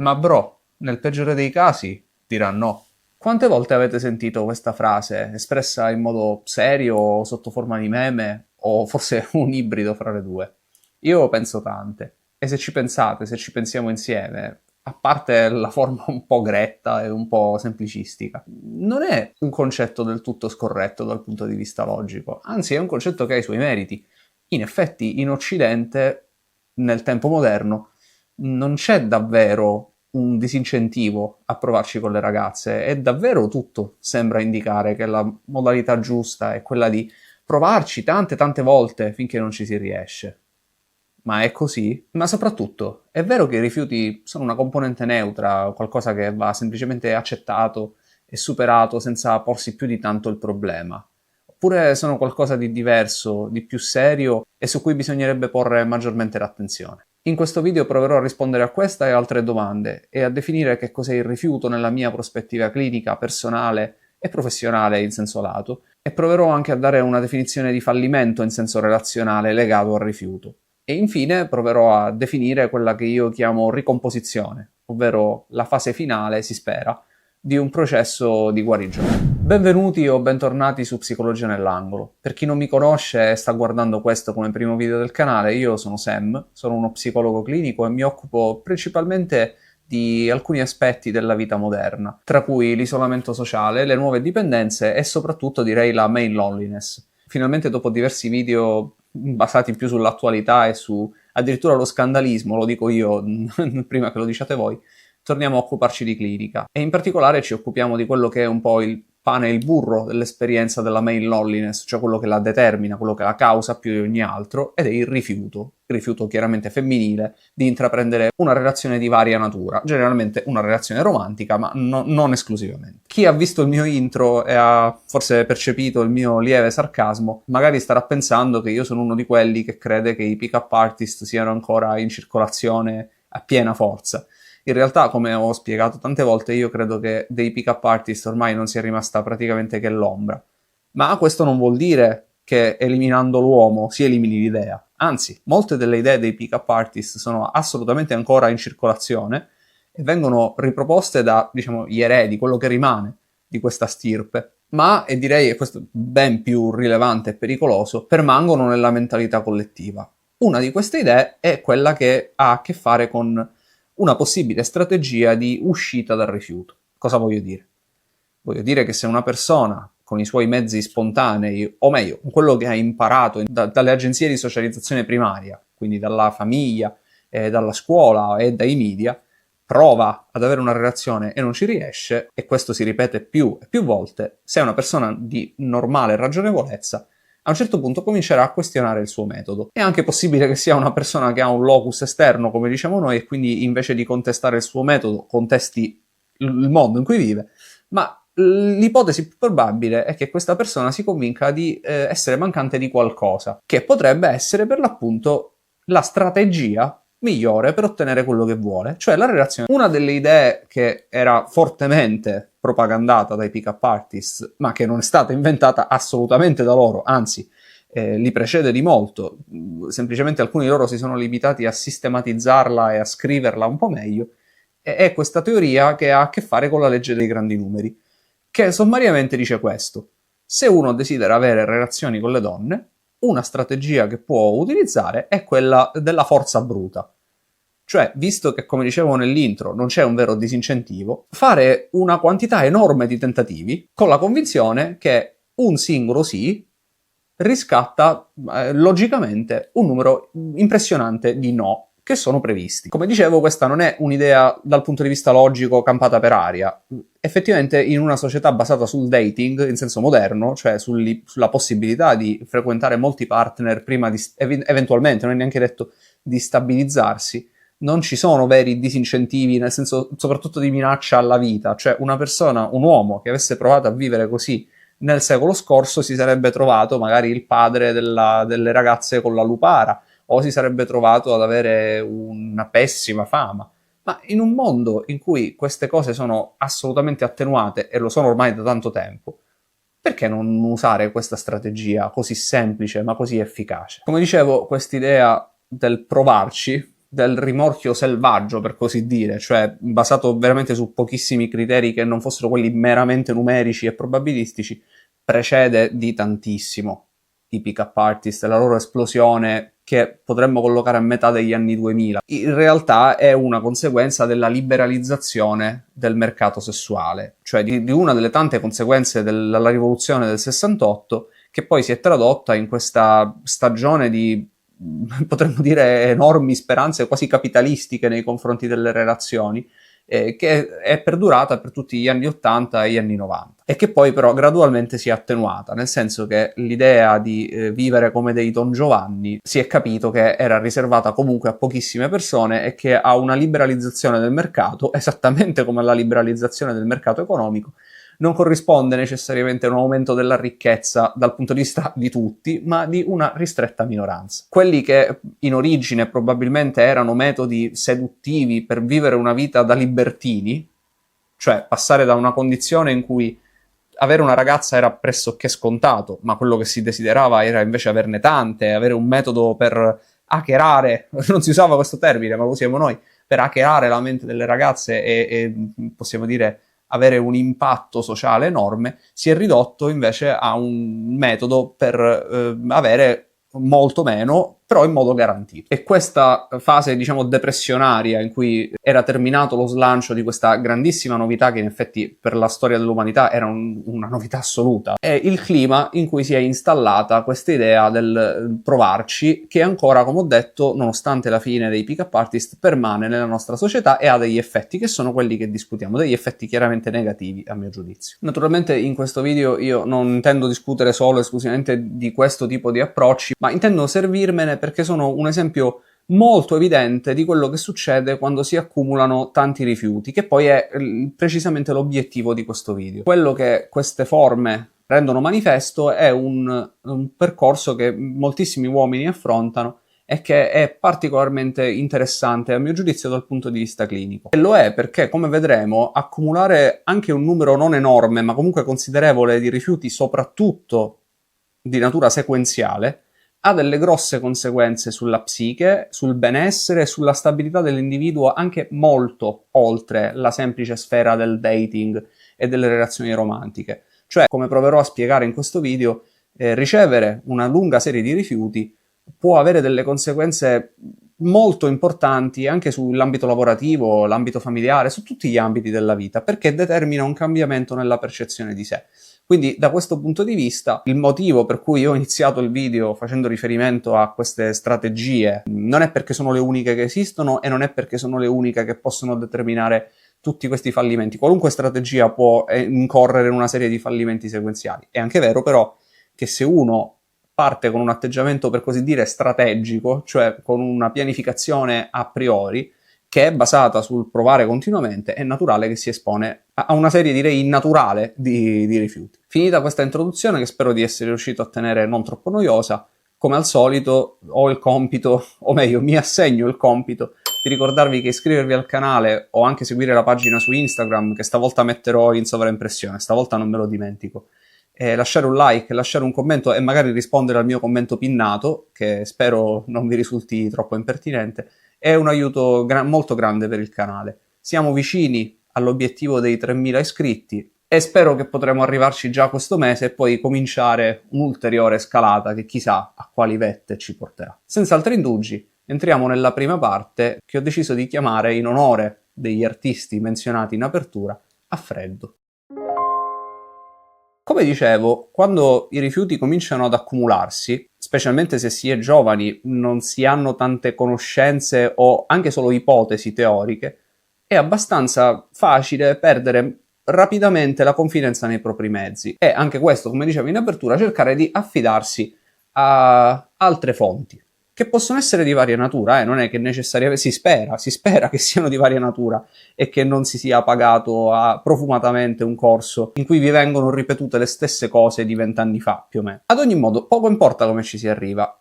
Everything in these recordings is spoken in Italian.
Ma bro, nel peggiore dei casi dirà no. Quante volte avete sentito questa frase espressa in modo serio o sotto forma di meme o forse un ibrido fra le due? Io penso tante. E se ci pensate, se ci pensiamo insieme, a parte la forma un po' gretta e un po' semplicistica, non è un concetto del tutto scorretto dal punto di vista logico, anzi è un concetto che ha i suoi meriti. In effetti, in Occidente, nel tempo moderno, non c'è davvero un disincentivo a provarci con le ragazze e davvero tutto sembra indicare che la modalità giusta è quella di provarci tante volte finché non ci si riesce. Ma è così? Ma soprattutto, è vero che i rifiuti sono una componente neutra, qualcosa che va semplicemente accettato e superato senza porsi più di tanto il problema? Oppure sono qualcosa di diverso, di più serio e su cui bisognerebbe porre maggiormente l'attenzione? In questo video proverò a rispondere a questa e altre domande e a definire che cos'è il rifiuto nella mia prospettiva clinica, personale e professionale in senso lato, e proverò anche a dare una definizione di fallimento in senso relazionale legato al rifiuto. E infine proverò a definire quella che io chiamo ricomposizione, ovvero la fase finale, si spera, di un processo di guarigione. Benvenuti o bentornati su Psicologia nell'angolo. Per chi non mi conosce e sta guardando questo come primo video del canale, io sono Sam, sono uno psicologo clinico e mi occupo principalmente di alcuni aspetti della vita moderna, tra cui l'isolamento sociale, le nuove dipendenze e soprattutto direi la male loneliness. Finalmente dopo diversi video basati più sull'attualità e su addirittura lo scandalismo, lo dico io prima che lo diciate voi, torniamo a occuparci di clinica e in particolare ci occupiamo di quello che è un po' il pane e il burro dell'esperienza della male loneliness, cioè quello che la determina, quello che la causa più di ogni altro, ed è il rifiuto chiaramente femminile di intraprendere una relazione di varia natura, generalmente una relazione romantica, ma non esclusivamente. Chi ha visto il mio intro e ha forse percepito il mio lieve sarcasmo, magari starà pensando che io sono uno di quelli che crede che i pick-up artist siano ancora in circolazione a piena forza. In realtà, come ho spiegato tante volte, io credo che dei pick-up artist ormai non sia rimasta praticamente che l'ombra. Ma questo non vuol dire che eliminando l'uomo si elimini l'idea. Anzi, molte delle idee dei pick-up artist sono assolutamente ancora in circolazione e vengono riproposte da, diciamo, gli eredi, quello che rimane di questa stirpe. Ma, e direi che questo è ben più rilevante e pericoloso, permangono nella mentalità collettiva. Una di queste idee è quella che ha a che fare con una possibile strategia di uscita dal rifiuto. Cosa voglio dire? Voglio dire che se una persona con i suoi mezzi spontanei, o meglio, con quello che ha imparato dalle agenzie di socializzazione primaria, quindi dalla famiglia, dalla scuola e dai media, prova ad avere una relazione e non ci riesce, e questo si ripete più e più volte, se è una persona di normale ragionevolezza, a un certo punto comincerà a questionare il suo metodo. È anche possibile che sia una persona che ha un locus esterno, come diciamo noi, e quindi invece di contestare il suo metodo, contesti il mondo in cui vive, ma l'ipotesi più probabile è che questa persona si convinca di essere mancante di qualcosa, che potrebbe essere per l'appunto la strategia migliore per ottenere quello che vuole, cioè la relazione. Una delle idee che era fortemente propagandata dai pick-up artist, ma che non è stata inventata assolutamente da loro, anzi li precede di molto, semplicemente alcuni di loro si sono limitati a sistematizzarla e a scriverla un po' meglio, è questa teoria che ha a che fare con la legge dei grandi numeri, che sommariamente dice questo: se uno desidera avere relazioni con le donne, una strategia che può utilizzare è quella della forza bruta. Cioè, visto che, come dicevo nell'intro, non c'è un vero disincentivo, fare una quantità enorme di tentativi con la convinzione che un singolo sì riscatta logicamente un numero impressionante di no che sono previsti. Come dicevo, questa non è un'idea dal punto di vista logico campata per aria. Effettivamente in una società basata sul dating in senso moderno, cioè sulla possibilità di frequentare molti partner prima di eventualmente, non è neanche detto di stabilizzarsi, non ci sono veri disincentivi, nel senso soprattutto di minaccia alla vita. Cioè una persona, un uomo che avesse provato a vivere così nel secolo scorso si sarebbe trovato magari il padre delle ragazze con la lupara, o si sarebbe trovato ad avere una pessima fama. Ma in un mondo in cui queste cose sono assolutamente attenuate, e lo sono ormai da tanto tempo, perché non usare questa strategia così semplice ma così efficace? Come dicevo, quest'idea del provarci del rimorchio selvaggio, per così dire, cioè basato veramente su pochissimi criteri che non fossero quelli meramente numerici e probabilistici, precede di tantissimo i pick-up artist, la loro esplosione che potremmo collocare a metà degli anni 2000. In realtà è una conseguenza della liberalizzazione del mercato sessuale, cioè di una delle tante conseguenze della rivoluzione del 68, che poi si è tradotta in questa stagione di, potremmo dire, enormi speranze quasi capitalistiche nei confronti delle relazioni, che è perdurata per tutti gli anni 80 e gli anni 90 e che poi però gradualmente si è attenuata, nel senso che l'idea di vivere come dei Don Giovanni si è capito che era riservata comunque a pochissime persone e che a una liberalizzazione del mercato, esattamente come alla liberalizzazione del mercato economico, non corrisponde necessariamente a un aumento della ricchezza dal punto di vista di tutti, ma di una ristretta minoranza. Quelli che in origine probabilmente erano metodi seduttivi per vivere una vita da libertini, cioè passare da una condizione in cui avere una ragazza era pressoché scontato, ma quello che si desiderava era invece averne tante, avere un metodo per hackerare, non si usava questo termine, ma lo usiamo noi, per hackerare la mente delle ragazze e possiamo dire avere un impatto sociale enorme, si è ridotto invece a un metodo per avere molto meno, però in modo garantito. E questa fase, diciamo, depressionaria in cui era terminato lo slancio di questa grandissima novità, che in effetti per la storia dell'umanità era una novità assoluta, è il clima in cui si è installata questa idea del provarci, che ancora, come ho detto, nonostante la fine dei pick-up artist, permane nella nostra società e ha degli effetti che sono quelli che discutiamo, degli effetti chiaramente negativi a mio giudizio. Naturalmente in questo video io non intendo discutere solo e esclusivamente di questo tipo di approcci, ma intendo servirmene perché sono un esempio molto evidente di quello che succede quando si accumulano tanti rifiuti, che poi è precisamente l'obiettivo di questo video. Quello che queste forme rendono manifesto è un percorso che moltissimi uomini affrontano e che è particolarmente interessante a mio giudizio dal punto di vista clinico. E lo è perché, come vedremo, accumulare anche un numero non enorme, ma comunque considerevole di rifiuti, soprattutto di natura sequenziale, ha delle grosse conseguenze sulla psiche, sul benessere e sulla stabilità dell'individuo, anche molto oltre la semplice sfera del dating e delle relazioni romantiche. Cioè, come proverò a spiegare in questo video, ricevere una lunga serie di rifiuti può avere delle conseguenze molto importanti anche sull'ambito lavorativo, l'ambito familiare, su tutti gli ambiti della vita, perché determina un cambiamento nella percezione di sé. Quindi da questo punto di vista il motivo per cui io ho iniziato il video facendo riferimento a queste strategie non è perché sono le uniche che esistono e non è perché sono le uniche che possono determinare tutti questi fallimenti. Qualunque strategia può incorrere in una serie di fallimenti sequenziali. È anche vero però che se uno parte con un atteggiamento per così dire strategico, cioè con una pianificazione a priori, che è basata sul provare continuamente, è naturale che si espone a una serie, direi, innaturale di rifiuti. Finita questa introduzione, che spero di essere riuscito a tenere non troppo noiosa, come al solito ho il compito, o meglio, mi assegno il compito di ricordarvi che iscrivervi al canale o anche seguire la pagina su Instagram, che stavolta metterò in sovraimpressione, stavolta non me lo dimentico. Lasciare un like, lasciare un commento e magari rispondere al mio commento pinnato, che spero non vi risulti troppo impertinente, è un aiuto molto grande per il canale. Siamo vicini all'obiettivo dei 3.000 iscritti e spero che potremo arrivarci già questo mese e poi cominciare un'ulteriore scalata che chissà a quali vette ci porterà. Senza altri indugi, entriamo nella prima parte che ho deciso di chiamare, in onore degli artisti menzionati in apertura, A freddo. Come dicevo, quando i rifiuti cominciano ad accumularsi, specialmente se si è giovani, non si hanno tante conoscenze o anche solo ipotesi teoriche, è abbastanza facile perdere rapidamente la confidenza nei propri mezzi. E anche questo, come dicevo in apertura, cercare di affidarsi a altre fonti, che possono essere di varia natura, non è che necessariamente si spera che siano di varia natura e che non si sia pagato profumatamente un corso in cui vi vengono ripetute le stesse cose di 20 anni fa, più o meno. Ad ogni modo, poco importa come ci si arriva.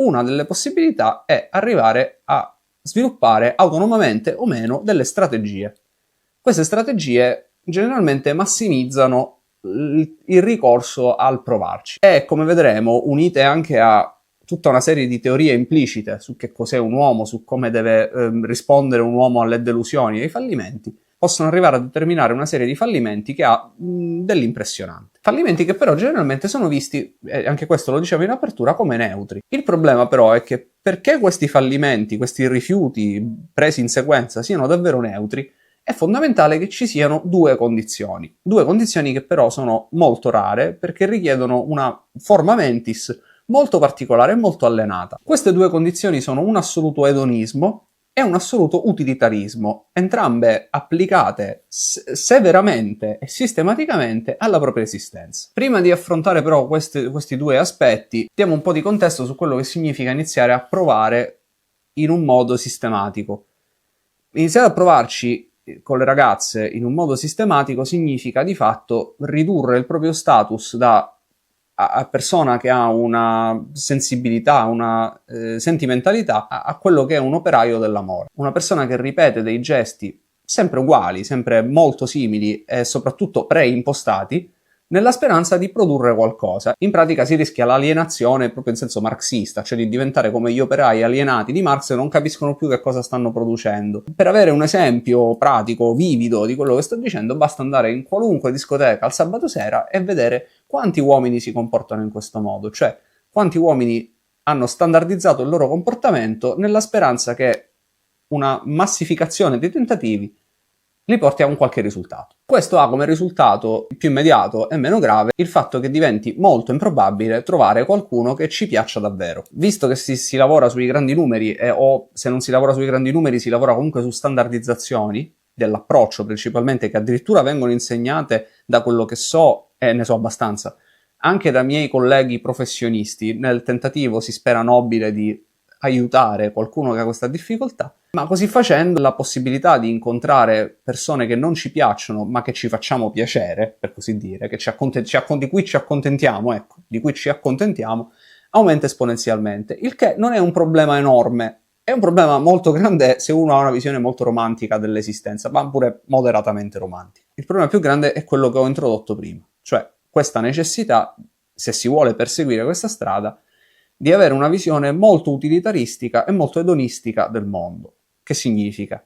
Una delle possibilità è arrivare a sviluppare autonomamente o meno delle strategie. Queste strategie generalmente massimizzano il ricorso al provarci e, come vedremo, unite anche a tutta una serie di teorie implicite su che cos'è un uomo, su come deve rispondere un uomo alle delusioni e ai fallimenti, possono arrivare a determinare una serie di fallimenti che ha dell'impressionante. Fallimenti che però generalmente sono visti, e anche questo lo dicevo in apertura, come neutri. Il problema però è che perché questi fallimenti, questi rifiuti presi in sequenza siano davvero neutri, è fondamentale che ci siano due condizioni che però sono molto rare perché richiedono una forma mentis molto particolare e molto allenata. Queste due condizioni sono un assoluto edonismo e un assoluto utilitarismo, entrambe applicate severamente e sistematicamente alla propria esistenza. Prima di affrontare però questi due aspetti, diamo un po' di contesto su quello che significa iniziare a provare in un modo sistematico. Iniziare a provarci con le ragazze in un modo sistematico significa di fatto ridurre il proprio status da a persona che ha una sensibilità, una sentimentalità a quello che è un operaio dell'amore. Una persona che ripete dei gesti sempre uguali, sempre molto simili e soprattutto preimpostati, nella speranza di produrre qualcosa. In pratica si rischia l'alienazione proprio in senso marxista, cioè di diventare come gli operai alienati di Marx e non capiscono più che cosa stanno producendo. Per avere un esempio pratico, vivido di quello che sto dicendo, basta andare in qualunque discoteca al sabato sera e vedere quanti uomini si comportano in questo modo, cioè quanti uomini hanno standardizzato il loro comportamento nella speranza che una massificazione dei tentativi li porti a un qualche risultato. Questo ha come risultato più immediato e meno grave il fatto che diventi molto improbabile trovare qualcuno che ci piaccia davvero. Visto che si lavora sui grandi numeri o se non si lavora sui grandi numeri si lavora comunque su standardizzazioni dell'approccio principalmente, che addirittura vengono insegnate da quello che so e ne so abbastanza anche da miei colleghi professionisti nel tentativo, si spera nobile, di aiutare qualcuno che ha questa difficoltà, ma così facendo la possibilità di incontrare persone che non ci piacciono ma che ci facciamo piacere, per così dire, che di cui ci accontentiamo, ecco, di cui ci accontentiamo, aumenta esponenzialmente, il che non è un problema enorme, è un problema molto grande se uno ha una visione molto romantica dell'esistenza, ma pure moderatamente romantica. Il problema più grande è quello che ho introdotto prima, cioè questa necessità, se si vuole perseguire questa strada, di avere una visione molto utilitaristica e molto edonistica del mondo. Che significa?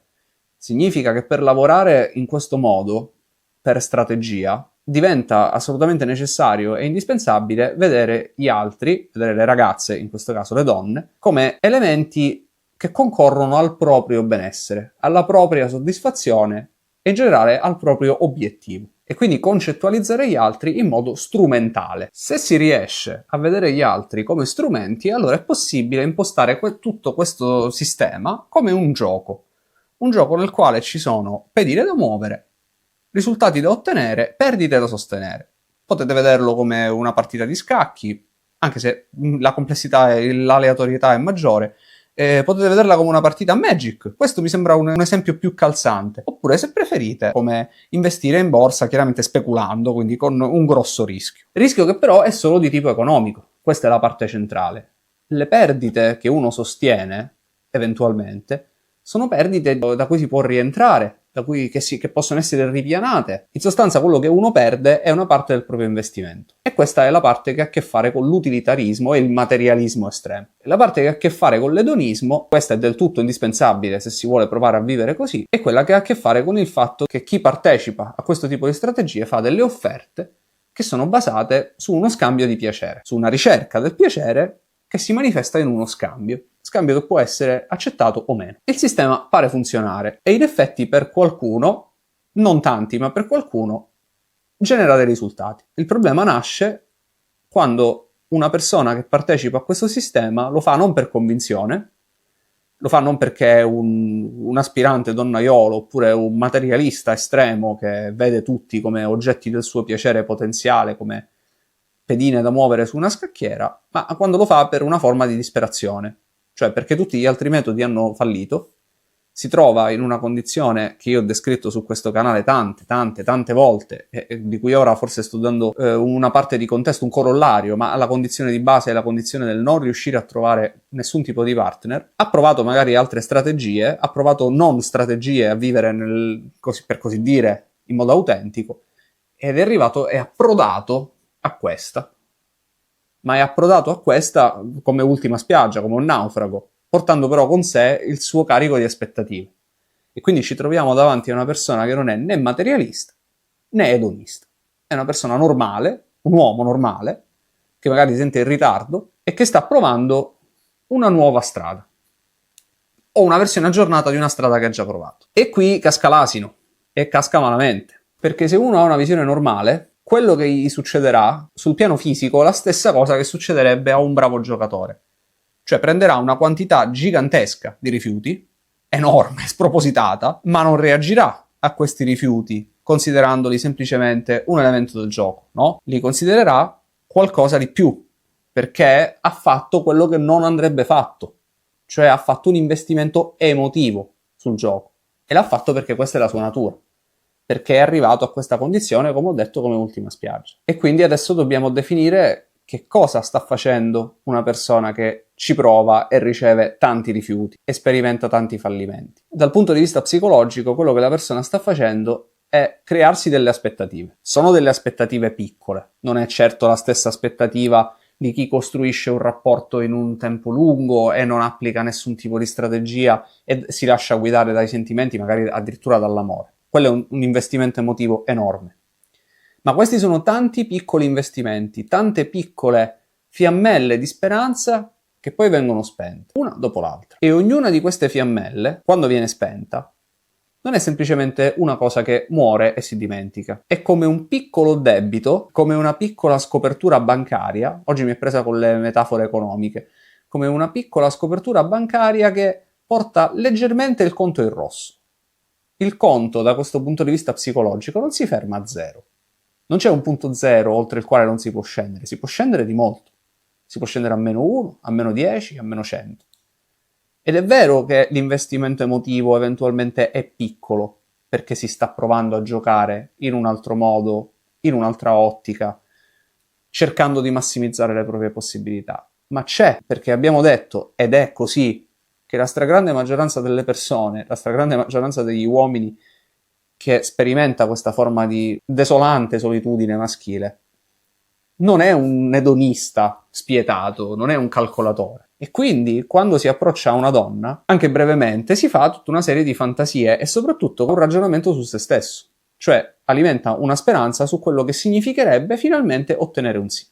Significa che per lavorare in questo modo, per strategia, diventa assolutamente necessario e indispensabile vedere gli altri, vedere le ragazze, in questo caso le donne, come elementi che concorrono al proprio benessere, alla propria soddisfazione e in generale al proprio obiettivo. E quindi concettualizzare gli altri in modo strumentale. Se si riesce a vedere gli altri come strumenti, allora è possibile impostare tutto questo sistema come un gioco nel quale ci sono pedine da muovere, risultati da ottenere, perdite da sostenere. Potete vederlo come una partita di scacchi, anche se la complessità e l'aleatorietà è maggiore. Potete vederla come una partita a Magic, questo mi sembra un esempio più calzante, oppure se preferite come investire in borsa, chiaramente speculando, quindi con un grosso rischio che però è solo di tipo economico. Questa è la parte centrale. Le perdite che uno sostiene eventualmente sono perdite da cui si può rientrare, che possono essere ripianate. In sostanza quello che uno perde è una parte del proprio investimento. E questa è la parte che ha a che fare con l'utilitarismo e il materialismo estremo. La parte che ha a che fare con l'edonismo, questa è del tutto indispensabile se si vuole provare a vivere così, è quella che ha a che fare con il fatto che chi partecipa a questo tipo di strategie fa delle offerte che sono basate su uno scambio di piacere, su una ricerca del piacere che si manifesta in uno scambio che può essere accettato o meno. Il sistema pare funzionare e in effetti per qualcuno, non tanti, ma per qualcuno, genera dei risultati. Il problema nasce quando una persona che partecipa a questo sistema lo fa non per convinzione, lo fa non perché è un aspirante donnaiolo oppure un materialista estremo che vede tutti come oggetti del suo piacere potenziale, come pedine da muovere su una scacchiera, ma quando lo fa per una forma di disperazione. Cioè perché tutti gli altri metodi hanno fallito, si trova in una condizione che io ho descritto su questo canale tante volte, di cui ora forse sto dando una parte di contesto, un corollario, ma la condizione di base è la condizione del non riuscire a trovare nessun tipo di partner. Ha provato magari altre strategie, ha provato non strategie a vivere per così dire, in modo autentico, ed è approdato a questa. ma è approdato a questa come ultima spiaggia, come un naufrago, portando però con sé il suo carico di aspettative. E quindi ci troviamo davanti a una persona che non è né materialista né edonista. È una persona normale, un uomo normale, che magari si sente in ritardo e che sta provando una nuova strada o una versione aggiornata di una strada che ha già provato. E qui casca l'asino, e casca malamente, perché se uno ha una visione normale, quello che gli succederà sul piano fisico è la stessa cosa che succederebbe a un bravo giocatore. Cioè prenderà una quantità gigantesca di rifiuti, enorme, spropositata, ma non reagirà a questi rifiuti considerandoli semplicemente un elemento del gioco, no? Li considererà qualcosa di più, perché ha fatto quello che non andrebbe fatto, cioè ha fatto un investimento emotivo sul gioco, e l'ha fatto perché questa è la sua natura, perché è arrivato a questa condizione, come ho detto, come ultima spiaggia. E quindi adesso dobbiamo definire che cosa sta facendo una persona che ci prova e riceve tanti rifiuti e sperimenta tanti fallimenti. Dal punto di vista psicologico, quello che la persona sta facendo è crearsi delle aspettative. Sono delle aspettative piccole, non è certo la stessa aspettativa di chi costruisce un rapporto in un tempo lungo e non applica nessun tipo di strategia e si lascia guidare dai sentimenti, magari addirittura dall'amore. Quello è un investimento emotivo enorme. Ma questi sono tanti piccoli investimenti, tante piccole fiammelle di speranza che poi vengono spente, una dopo l'altra. E ognuna di queste fiammelle, quando viene spenta, non è semplicemente una cosa che muore e si dimentica. È come un piccolo debito, come una piccola scopertura bancaria, oggi mi è presa con le metafore economiche, come una piccola scopertura bancaria che porta leggermente il conto in rosso. Il conto, da questo punto di vista psicologico, non si ferma a zero. Non c'è un punto zero oltre il quale non si può scendere. Si può scendere di molto. Si può scendere a -1, a -10, a -100. Ed è vero che l'investimento emotivo eventualmente è piccolo, perché si sta provando a giocare in un altro modo, in un'altra ottica, cercando di massimizzare le proprie possibilità. Ma c'è, perché abbiamo detto, ed è così, che la stragrande maggioranza delle persone, la stragrande maggioranza degli uomini che sperimenta questa forma di desolante solitudine maschile, non è un edonista spietato, non è un calcolatore. E quindi, quando si approccia a una donna, anche brevemente, si fa tutta una serie di fantasie e soprattutto un ragionamento su se stesso. Cioè, alimenta una speranza su quello che significherebbe finalmente ottenere un sì.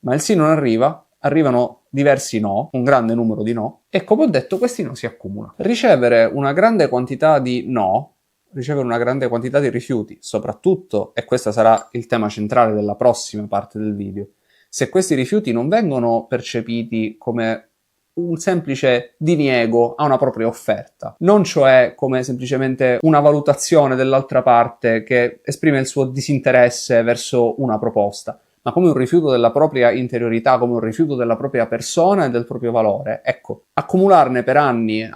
Ma il sì non arriva, arrivano diversi no, un grande numero di no, e come ho detto questi no si accumulano. Ricevere una grande quantità di no, ricevere una grande quantità di rifiuti, soprattutto, e questo sarà il tema centrale della prossima parte del video, se questi rifiuti non vengono percepiti come un semplice diniego a una propria offerta, non cioè come semplicemente una valutazione dell'altra parte che esprime il suo disinteresse verso una proposta, ma come un rifiuto della propria interiorità, come un rifiuto della propria persona e del proprio valore. Ecco, accumularne per anni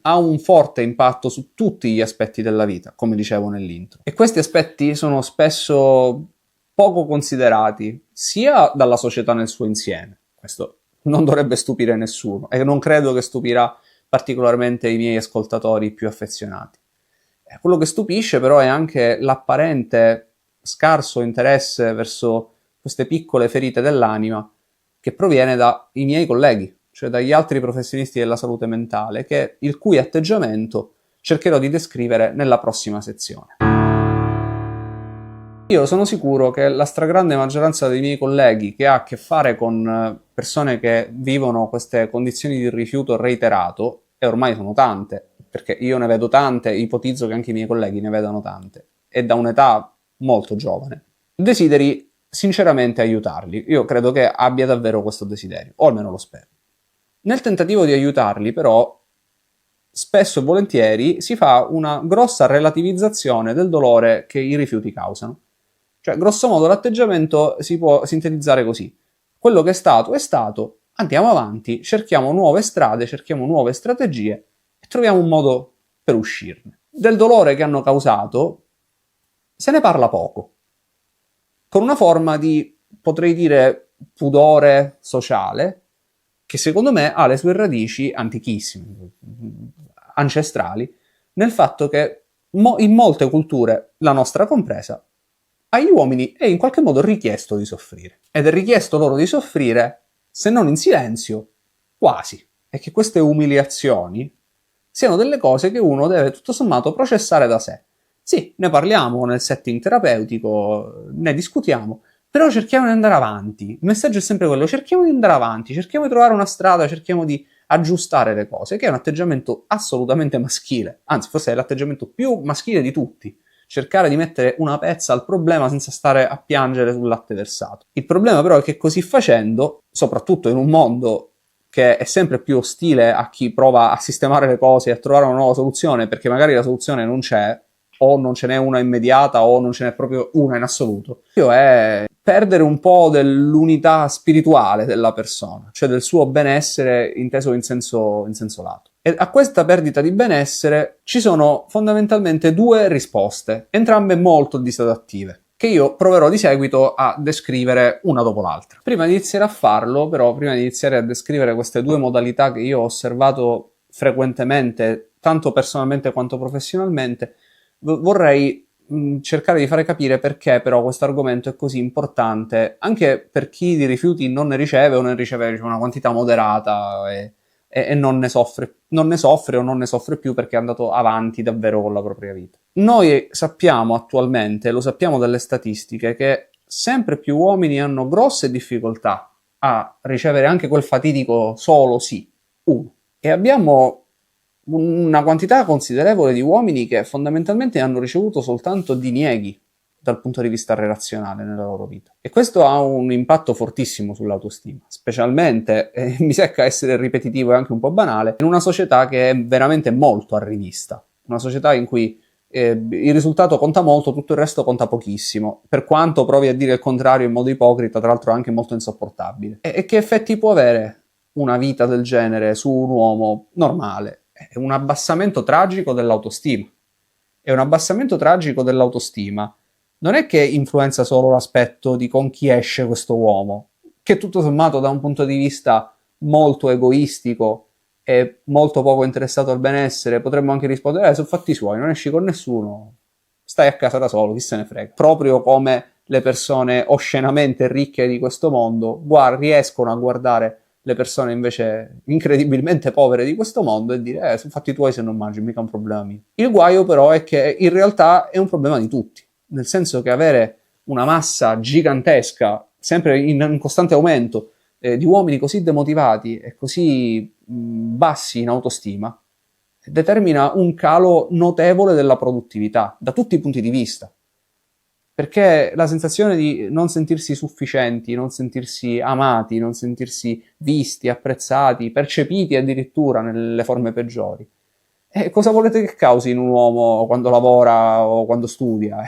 ha un forte impatto su tutti gli aspetti della vita, come dicevo nell'intro. E questi aspetti sono spesso poco considerati, sia dalla società nel suo insieme. Questo non dovrebbe stupire nessuno, e non credo che stupirà particolarmente i miei ascoltatori più affezionati. Quello che stupisce però è anche l'apparente scarso interesse verso queste piccole ferite dell'anima che proviene dai miei colleghi, cioè dagli altri professionisti della salute mentale, il cui atteggiamento cercherò di descrivere nella prossima sezione. Io sono sicuro che la stragrande maggioranza dei miei colleghi che ha a che fare con persone che vivono queste condizioni di rifiuto reiterato, e ormai sono tante, perché io ne vedo tante, ipotizzo che anche i miei colleghi ne vedano tante, e da un'età molto giovane, desideri sinceramente aiutarli. Io credo che abbia davvero questo desiderio, o almeno lo spero. Nel tentativo di aiutarli, però, spesso e volentieri si fa una grossa relativizzazione del dolore che i rifiuti causano. Cioè, grosso modo, l'atteggiamento si può sintetizzare così. Quello che è stato, andiamo avanti, cerchiamo nuove strade, cerchiamo nuove strategie e troviamo un modo per uscirne. Del dolore che hanno causato se ne parla poco, con una forma di, potrei dire, pudore sociale, che secondo me ha le sue radici antichissime, ancestrali, nel fatto che in molte culture, la nostra compresa, agli uomini è in qualche modo richiesto di soffrire. Ed è richiesto loro di soffrire, se non in silenzio, quasi. E che queste umiliazioni siano delle cose che uno deve tutto sommato processare da sé. Sì, ne parliamo nel setting terapeutico, ne discutiamo, però cerchiamo di andare avanti. Il messaggio è sempre quello, cerchiamo di andare avanti, cerchiamo di trovare una strada, cerchiamo di aggiustare le cose, che è un atteggiamento assolutamente maschile, anzi forse è l'atteggiamento più maschile di tutti, cercare di mettere una pezza al problema senza stare a piangere sul latte versato. Il problema però è che così facendo, soprattutto in un mondo che è sempre più ostile a chi prova a sistemare le cose e a trovare una nuova soluzione, perché magari la soluzione non c'è, o non ce n'è una immediata, o non ce n'è proprio una in assoluto, è perdere un po' dell'unità spirituale della persona, cioè del suo benessere inteso in senso lato. E a questa perdita di benessere ci sono fondamentalmente due risposte, entrambe molto disadattive, che io proverò di seguito a descrivere una dopo l'altra. Prima di iniziare a farlo, però, prima di iniziare a descrivere queste due modalità che io ho osservato frequentemente, tanto personalmente quanto professionalmente, vorrei cercare di fare capire perché però questo argomento è così importante anche per chi di rifiuti non ne riceve o ne riceve una quantità moderata e non ne soffre o non ne soffre più perché è andato avanti davvero con la propria vita. Noi sappiamo attualmente, lo sappiamo dalle statistiche, che sempre più uomini hanno grosse difficoltà a ricevere anche quel fatidico solo sì, uno. E abbiamo una quantità considerevole di uomini che fondamentalmente hanno ricevuto soltanto dinieghi dal punto di vista relazionale nella loro vita. E questo ha un impatto fortissimo sull'autostima, specialmente, mi secca essere ripetitivo e anche un po' banale, in una società che è veramente molto arrivista, una società in cui il risultato conta molto, tutto il resto conta pochissimo, per quanto provi a dire il contrario in modo ipocrita, tra l'altro anche molto insopportabile. E che effetti può avere una vita del genere su un uomo normale? È un abbassamento tragico dell'autostima. E un abbassamento tragico dell'autostima non è che influenza solo l'aspetto di con chi esce questo uomo, che tutto sommato da un punto di vista molto egoistico e molto poco interessato al benessere, potremmo anche rispondere, sono fatti suoi, non esci con nessuno, stai a casa da solo, chi se ne frega. Proprio come le persone oscenamente ricche di questo mondo riescono a guardare le persone invece incredibilmente povere di questo mondo e dire sono fatti tuoi se non mangi, mica un problema mio. Il guaio però è che in realtà è un problema di tutti, nel senso che avere una massa gigantesca, sempre in costante aumento, di uomini così demotivati e così bassi in autostima, determina un calo notevole della produttività, da tutti i punti di vista. Perché la sensazione di non sentirsi sufficienti, non sentirsi amati, non sentirsi visti, apprezzati, percepiti addirittura nelle forme peggiori. E cosa volete che causi in un uomo quando lavora o quando studia?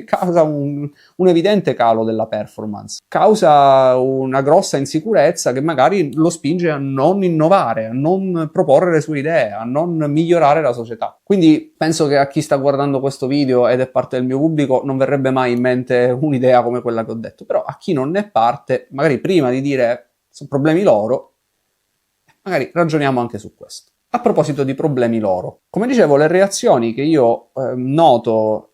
Causa un evidente calo della performance, causa una grossa insicurezza che magari lo spinge a non innovare, a non proporre le sue idee, a non migliorare la società. Quindi penso che a chi sta guardando questo video ed è parte del mio pubblico non verrebbe mai in mente un'idea come quella che ho detto, però a chi non ne è parte, magari prima di dire sono problemi loro, magari ragioniamo anche su questo. A proposito di problemi loro, come dicevo, le reazioni che io noto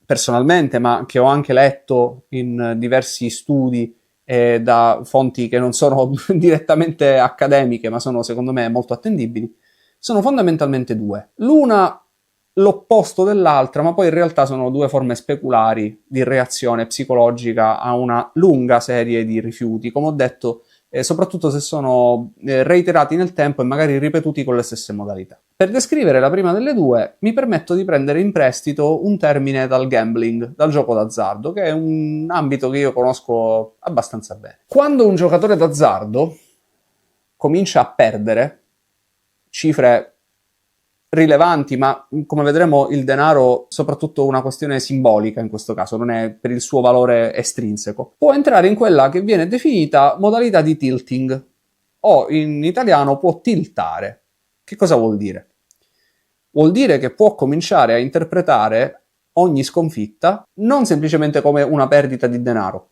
personalmente, ma che ho anche letto in diversi studi da fonti che non sono direttamente accademiche, ma sono secondo me molto attendibili, sono fondamentalmente due. L'una l'opposto dell'altra, ma poi in realtà sono due forme speculari di reazione psicologica a una lunga serie di rifiuti, come ho detto, soprattutto se sono reiterati nel tempo e magari ripetuti con le stesse modalità. Per descrivere la prima delle due mi permetto di prendere in prestito un termine dal gambling, dal gioco d'azzardo, che è un ambito che io conosco abbastanza bene. Quando un giocatore d'azzardo comincia a perdere cifre rilevanti, ma come vedremo il denaro, soprattutto una questione simbolica in questo caso, non è per il suo valore estrinseco, può entrare in quella che viene definita modalità di tilting, o in italiano può tiltare. Che cosa vuol dire? Vuol dire che può cominciare a interpretare ogni sconfitta non semplicemente come una perdita di denaro,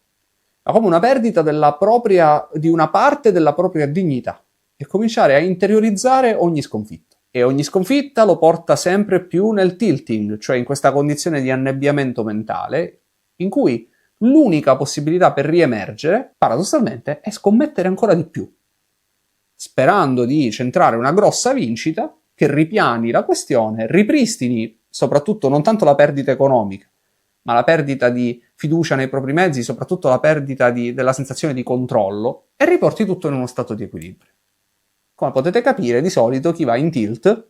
ma come una perdita di una parte della propria dignità, e cominciare a interiorizzare ogni sconfitta. E ogni sconfitta lo porta sempre più nel tilting, cioè in questa condizione di annebbiamento mentale, in cui l'unica possibilità per riemergere, paradossalmente, è scommettere ancora di più, sperando di centrare una grossa vincita che ripiani la questione, ripristini soprattutto non tanto la perdita economica, ma la perdita di fiducia nei propri mezzi, soprattutto la perdita della sensazione di controllo, e riporti tutto in uno stato di equilibrio. Come potete capire, di solito chi va in tilt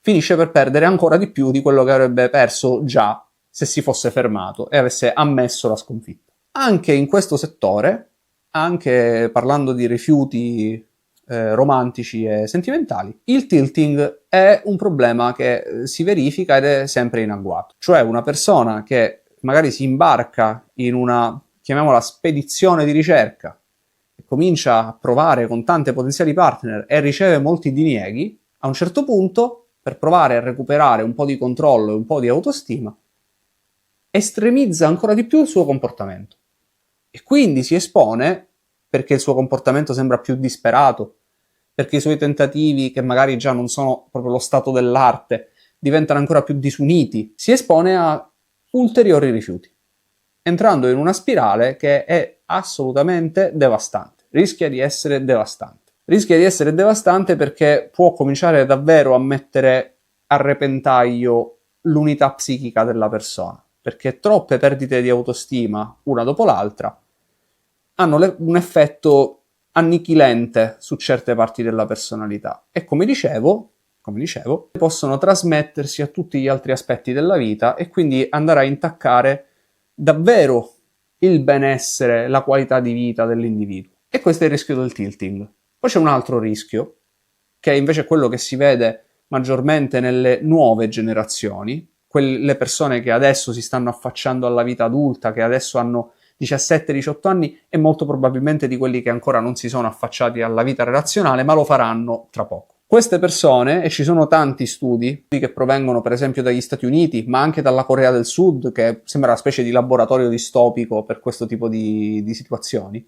finisce per perdere ancora di più di quello che avrebbe perso già se si fosse fermato e avesse ammesso la sconfitta. Anche in questo settore, anche parlando di rifiuti romantici e sentimentali, il tilting è un problema che si verifica ed è sempre in agguato. Cioè una persona che magari si imbarca in una, chiamiamola, spedizione di ricerca e comincia a provare con tante potenziali partner e riceve molti dinieghi, a un certo punto, per provare a recuperare un po' di controllo e un po' di autostima, estremizza ancora di più il suo comportamento. E quindi si espone, perché il suo comportamento sembra più disperato, perché i suoi tentativi, che magari già non sono proprio lo stato dell'arte, diventano ancora più disuniti, si espone a ulteriori rifiuti, entrando in una spirale che è assolutamente devastante. Rischia di essere devastante. Rischia di essere devastante perché può cominciare davvero a mettere a repentaglio l'unità psichica della persona, perché troppe perdite di autostima, una dopo l'altra, hanno un effetto annichilente su certe parti della personalità e come dicevo, possono trasmettersi a tutti gli altri aspetti della vita e quindi andare a intaccare davvero il benessere, la qualità di vita dell'individuo. E questo è il rischio del tilting. Poi c'è un altro rischio, che è invece quello che si vede maggiormente nelle nuove generazioni, quelle persone che adesso si stanno affacciando alla vita adulta, che adesso hanno 17-18 anni e molto probabilmente di quelli che ancora non si sono affacciati alla vita relazionale, ma lo faranno tra poco. Queste persone, e ci sono tanti studi che provengono per esempio dagli Stati Uniti, ma anche dalla Corea del Sud, che sembra una specie di laboratorio distopico per questo tipo di situazioni,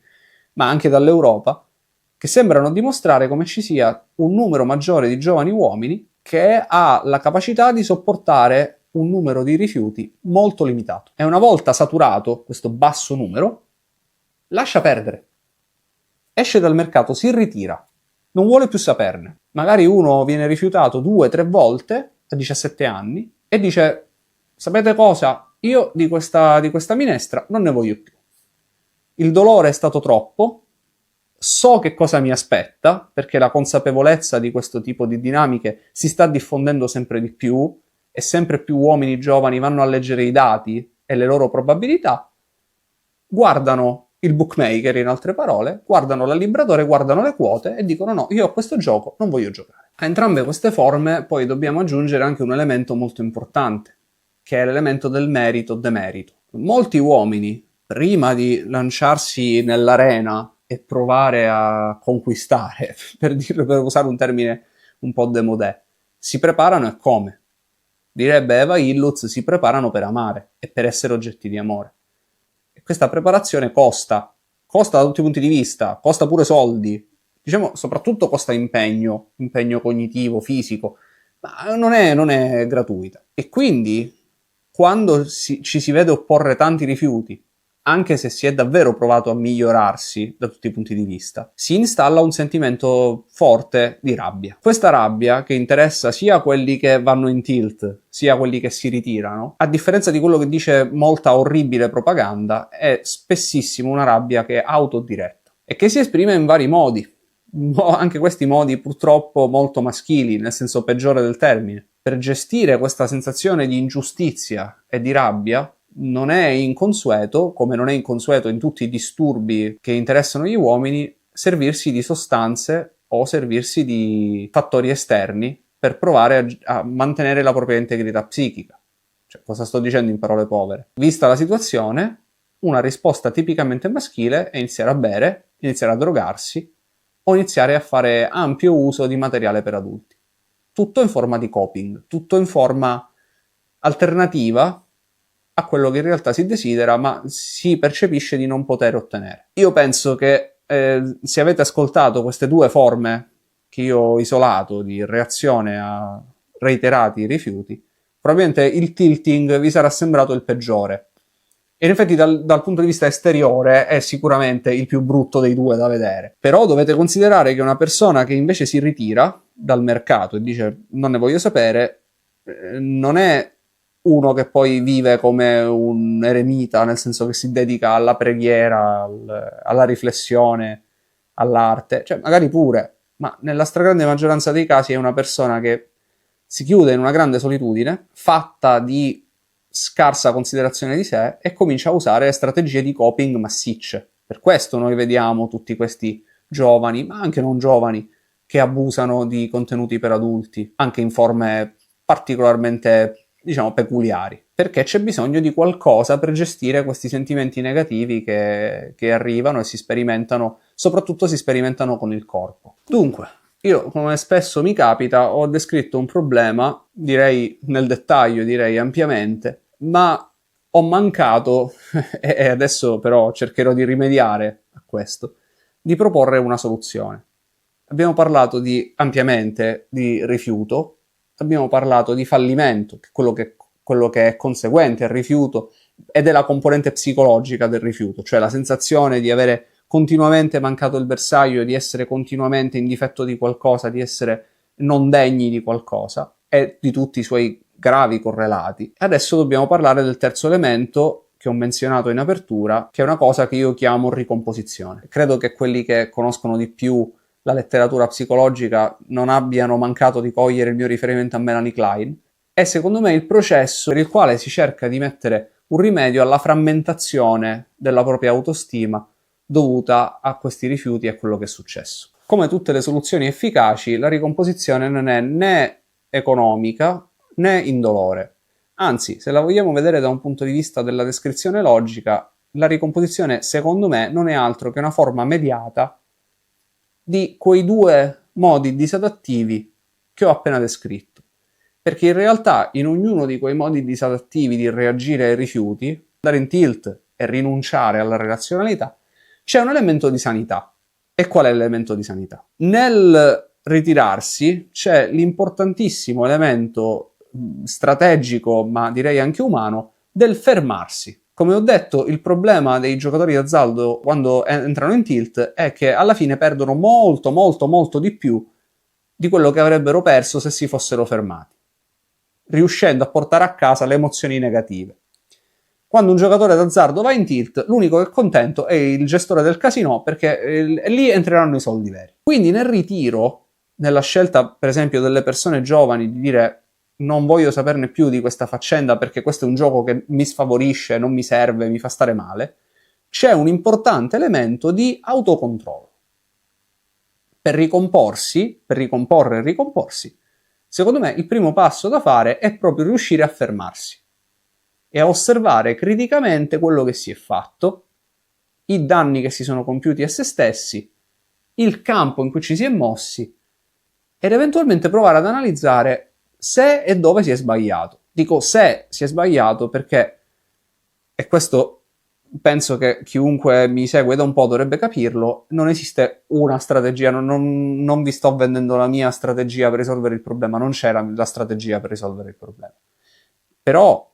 ma anche dall'Europa, che sembrano dimostrare come ci sia un numero maggiore di giovani uomini che ha la capacità di sopportare un numero di rifiuti molto limitato. E una volta saturato questo basso numero, lascia perdere. Esce dal mercato, si ritira, non vuole più saperne. Magari uno viene rifiutato 2-3 volte a 17 anni e dice: sapete cosa? Io di questa minestra non ne voglio più. Il dolore è stato troppo, so che cosa mi aspetta, perché la consapevolezza di questo tipo di dinamiche si sta diffondendo sempre di più, e sempre più uomini giovani vanno a leggere i dati e le loro probabilità, guardano il bookmaker, in altre parole, guardano l'allibratore, guardano le quote e dicono: no, io a questo gioco non voglio giocare. A entrambe queste forme poi dobbiamo aggiungere anche un elemento molto importante, che è l'elemento del merito-demerito. Molti uomini, prima di lanciarsi nell'arena e provare a conquistare, per usare un termine un po' démodé, si preparano e come? Direbbe Eva Illuz, si preparano per amare e per essere oggetti di amore. E questa preparazione costa da tutti i punti di vista, costa pure soldi, diciamo soprattutto costa impegno cognitivo, fisico, ma non è gratuita. E quindi quando ci si vede opporre tanti rifiuti, anche se si è davvero provato a migliorarsi da tutti i punti di vista, si installa un sentimento forte di rabbia. Questa rabbia, che interessa sia quelli che vanno in tilt, sia quelli che si ritirano, a differenza di quello che dice molta orribile propaganda, è spessissimo una rabbia che è autodiretta e che si esprime in vari modi. Anche questi modi purtroppo molto maschili, nel senso peggiore del termine. Per gestire questa sensazione di ingiustizia e di rabbia non è inconsueto, come non è inconsueto in tutti i disturbi che interessano gli uomini, servirsi di sostanze o servirsi di fattori esterni per provare a mantenere la propria integrità psichica. Cioè, cosa sto dicendo in parole povere? Vista la situazione, una risposta tipicamente maschile è iniziare a bere, iniziare a drogarsi o iniziare a fare ampio uso di materiale per adulti. Tutto in forma di coping, tutto in forma alternativa a quello che in realtà si desidera, ma si percepisce di non poter ottenere. Io penso che se avete ascoltato queste due forme che io ho isolato di reazione a reiterati rifiuti, probabilmente il tilting vi sarà sembrato il peggiore E in effetti dal punto di vista esteriore è sicuramente il più brutto dei due da vedere. Però dovete considerare che una persona che invece si ritira dal mercato e dice non ne voglio sapere, non è uno che poi vive come un eremita, nel senso che si dedica alla preghiera, alla riflessione, all'arte, cioè magari pure, ma nella stragrande maggioranza dei casi è una persona che si chiude in una grande solitudine, fatta di scarsa considerazione di sé, e comincia a usare strategie di coping massicce. Per questo noi vediamo tutti questi giovani, ma anche non giovani, che abusano di contenuti per adulti, anche in forme particolarmente, diciamo, peculiari, perché c'è bisogno di qualcosa per gestire questi sentimenti negativi che arrivano e si sperimentano, soprattutto si sperimentano con il corpo. Dunque, io, come spesso mi capita, ho descritto un problema, direi nel dettaglio, direi ampiamente, ma ho mancato, e adesso però cercherò di rimediare a questo, di proporre una soluzione. Abbiamo parlato ampiamente di rifiuto, abbiamo parlato di fallimento, quello che è conseguente al rifiuto, ed è la componente psicologica del rifiuto, cioè la sensazione di avere continuamente mancato il bersaglio, di essere continuamente in difetto di qualcosa, di essere non degni di qualcosa, e di tutti i suoi gravi correlati. Adesso dobbiamo parlare del terzo elemento che ho menzionato in apertura, che è una cosa che io chiamo ricomposizione. Credo che quelli che conoscono di più la letteratura psicologica non abbiano mancato di cogliere il mio riferimento a Melanie Klein. È secondo me il processo per il quale si cerca di mettere un rimedio alla frammentazione della propria autostima dovuta a questi rifiuti e a quello che è successo. Come tutte le soluzioni efficaci, la ricomposizione non è né economica né indolore. Anzi, se la vogliamo vedere da un punto di vista della descrizione logica, la ricomposizione, secondo me, non è altro che una forma mediata di quei due modi disadattivi che ho appena descritto. Perché in realtà in ognuno di quei modi disadattivi di reagire ai rifiuti, andare in tilt e rinunciare alla relazionalità, c'è un elemento di sanità. E qual è l'elemento di sanità? Nel ritirarsi c'è l'importantissimo elemento strategico, ma direi anche umano, del fermarsi. Come ho detto, il problema dei giocatori d'azzardo quando entrano in tilt è che alla fine perdono molto, molto, molto di più di quello che avrebbero perso se si fossero fermati, riuscendo a portare a casa le emozioni negative. Quando un giocatore d'azzardo va in tilt, l'unico che è contento è il gestore del casino, perché lì entreranno i soldi veri. Quindi nel ritiro, nella scelta per esempio delle persone giovani di dire non voglio saperne più di questa faccenda perché questo è un gioco che mi sfavorisce, non mi serve, mi fa stare male, c'è un importante elemento di autocontrollo. Per ricomporre e ricomporsi, secondo me il primo passo da fare è proprio riuscire a fermarsi e a osservare criticamente quello che si è fatto, i danni che si sono compiuti a se stessi, il campo in cui ci si è mossi, ed eventualmente provare ad analizzare se e dove si è sbagliato. Dico se si è sbagliato perché, e questo penso che chiunque mi segue da un po' dovrebbe capirlo, non esiste una strategia, non vi sto vendendo la mia strategia per risolvere il problema, non c'era la strategia per risolvere il problema. Però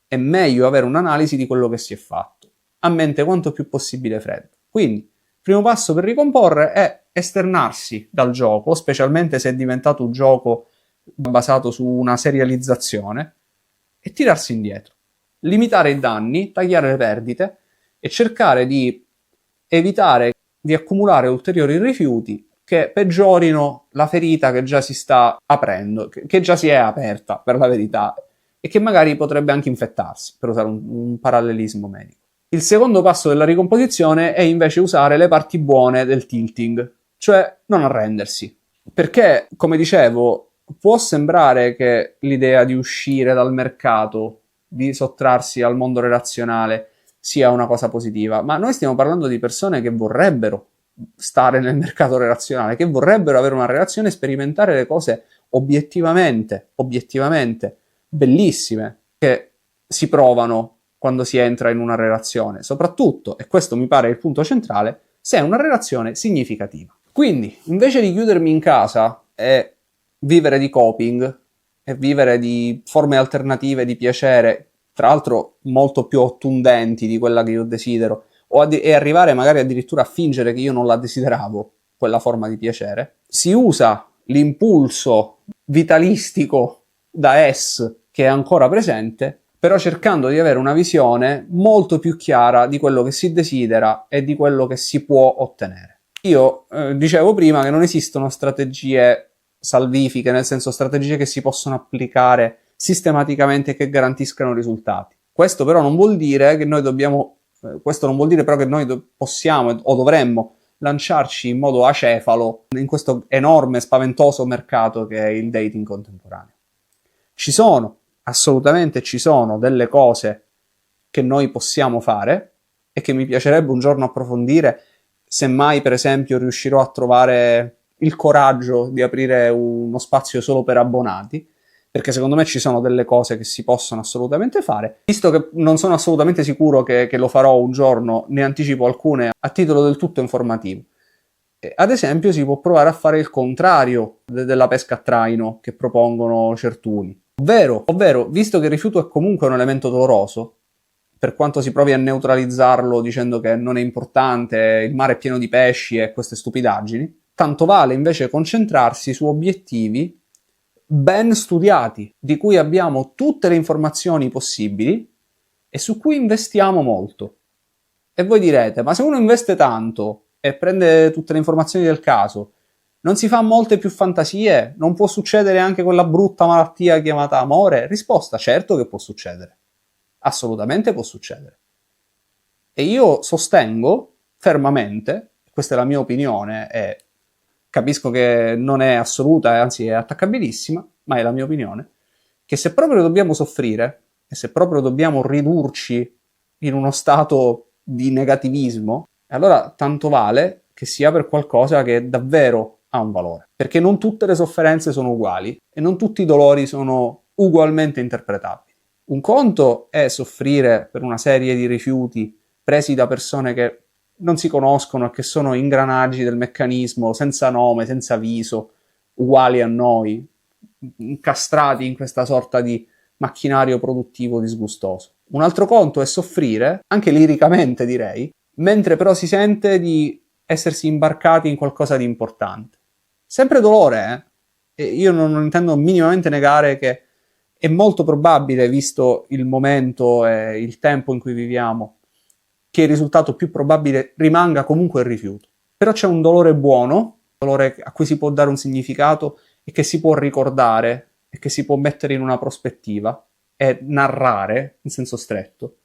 è meglio avere un'analisi di quello che si è fatto, a mente quanto più possibile fredda. Quindi, il primo passo per ricomporre è esternarsi dal gioco, specialmente se è diventato un gioco basato su una serializzazione, e tirarsi indietro. Limitare i danni, tagliare le perdite e cercare di evitare di accumulare ulteriori rifiuti che peggiorino la ferita che già si sta aprendo, che già si è aperta, per la verità, e che magari potrebbe anche infettarsi, per usare un parallelismo medico. Il secondo passo della ricomposizione è invece usare le parti buone del tilting, cioè non arrendersi. Perché, come dicevo, può sembrare che l'idea di uscire dal mercato, di sottrarsi al mondo relazionale, sia una cosa positiva, ma noi stiamo parlando di persone che vorrebbero stare nel mercato relazionale, che vorrebbero avere una relazione e sperimentare le cose obiettivamente bellissime che si provano quando si entra in una relazione, soprattutto, e questo mi pare il punto centrale, se è una relazione significativa. Quindi, invece di chiudermi in casa e vivere di coping e vivere di forme alternative di piacere tra l'altro molto più ottundenti di quella che io desidero, e arrivare magari addirittura a fingere che io non la desideravo, quella forma di piacere, si usa l'impulso vitalistico da S che è ancora presente, però cercando di avere una visione molto più chiara di quello che si desidera e di quello che si può ottenere. Io dicevo prima che non esistono strategie salvifiche, nel senso strategie che si possono applicare sistematicamente e che garantiscano risultati. Questo però non vuol dire che noi dobbiamo, questo non vuol dire però che noi possiamo o dovremmo lanciarci in modo acefalo in questo enorme, spaventoso mercato che è il dating contemporaneo. Ci sono, assolutamente ci sono delle cose che noi possiamo fare e che mi piacerebbe un giorno approfondire, semmai per esempio riuscirò a trovare il coraggio di aprire uno spazio solo per abbonati, perché secondo me ci sono delle cose che si possono assolutamente fare. Visto che non sono assolutamente sicuro che lo farò un giorno, ne anticipo alcune a titolo del tutto informativo. Ad esempio si può provare a fare il contrario della pesca a traino che propongono certuni. Ovvero, visto che il rifiuto è comunque un elemento doloroso, per quanto si provi a neutralizzarlo dicendo che non è importante, il mare è pieno di pesci e queste stupidaggini, tanto vale invece concentrarsi su obiettivi ben studiati, di cui abbiamo tutte le informazioni possibili e su cui investiamo molto. E voi direte, ma se uno investe tanto e prende tutte le informazioni del caso, non si fa molte più fantasie? Non può succedere anche quella brutta malattia chiamata amore? Risposta, certo che può succedere. Assolutamente può succedere. E io sostengo fermamente, questa è la mia opinione e capisco che non è assoluta, anzi è attaccabilissima, ma è la mia opinione, che se proprio dobbiamo soffrire e se proprio dobbiamo ridurci in uno stato di negativismo, allora tanto vale che sia per qualcosa che davvero ha un valore. Perché non tutte le sofferenze sono uguali e non tutti i dolori sono ugualmente interpretabili. Un conto è soffrire per una serie di rifiuti presi da persone che non si conoscono e che sono ingranaggi del meccanismo, senza nome, senza viso, uguali a noi, incastrati in questa sorta di macchinario produttivo disgustoso. Un altro conto è soffrire, anche liricamente direi, mentre però si sente di essersi imbarcati in qualcosa di importante. Sempre dolore, eh? E io non intendo minimamente negare che è molto probabile, visto il momento e il tempo in cui viviamo, che il risultato più probabile rimanga comunque il rifiuto. Però c'è un dolore buono, un dolore a cui si può dare un significato e che si può ricordare e che si può mettere in una prospettiva e narrare in senso stretto.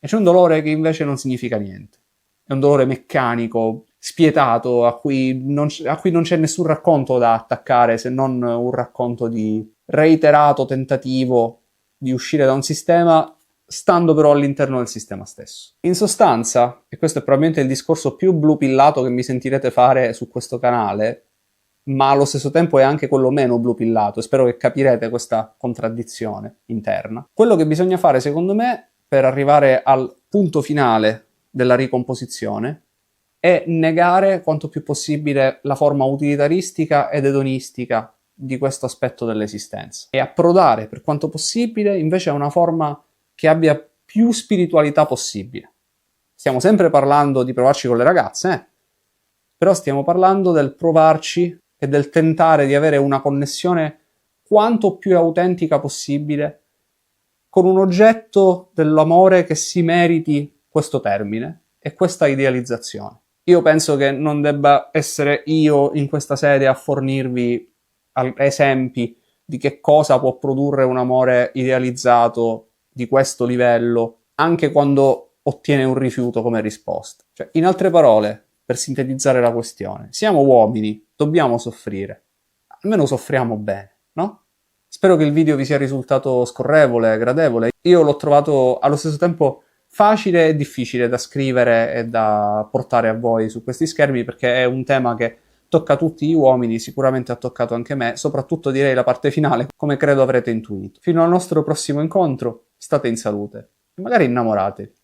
E c'è un dolore che invece non significa niente. È un dolore meccanico, spietato, a cui non c'è nessun racconto da attaccare se non un racconto di reiterato tentativo di uscire da un sistema stando però all'interno del sistema stesso. In sostanza, e questo è probabilmente il discorso più blu pillato che mi sentirete fare su questo canale, ma allo stesso tempo è anche quello meno blu pillato, e spero che capirete questa contraddizione interna. Quello che bisogna fare, secondo me, per arrivare al punto finale della ricomposizione, è negare quanto più possibile la forma utilitaristica ed edonistica di questo aspetto dell'esistenza e approdare per quanto possibile invece a una forma che abbia più spiritualità possibile. Stiamo sempre parlando di provarci con le ragazze, però stiamo parlando del provarci e del tentare di avere una connessione quanto più autentica possibile con un oggetto dell'amore che si meriti questo termine e questa idealizzazione. Io penso che non debba essere io in questa sede a fornirvi esempi di che cosa può produrre un amore idealizzato di questo livello, anche quando ottiene un rifiuto come risposta. Cioè, in altre parole, per sintetizzare la questione, siamo uomini, dobbiamo soffrire. Almeno soffriamo bene, no? Spero che il video vi sia risultato scorrevole, gradevole. Io l'ho trovato allo stesso tempo facile e difficile da scrivere e da portare a voi su questi schermi, perché è un tema che tocca tutti gli uomini, sicuramente ha toccato anche me, soprattutto direi la parte finale, come credo avrete intuito. Fino al nostro prossimo incontro, state in salute e magari innamoratevi.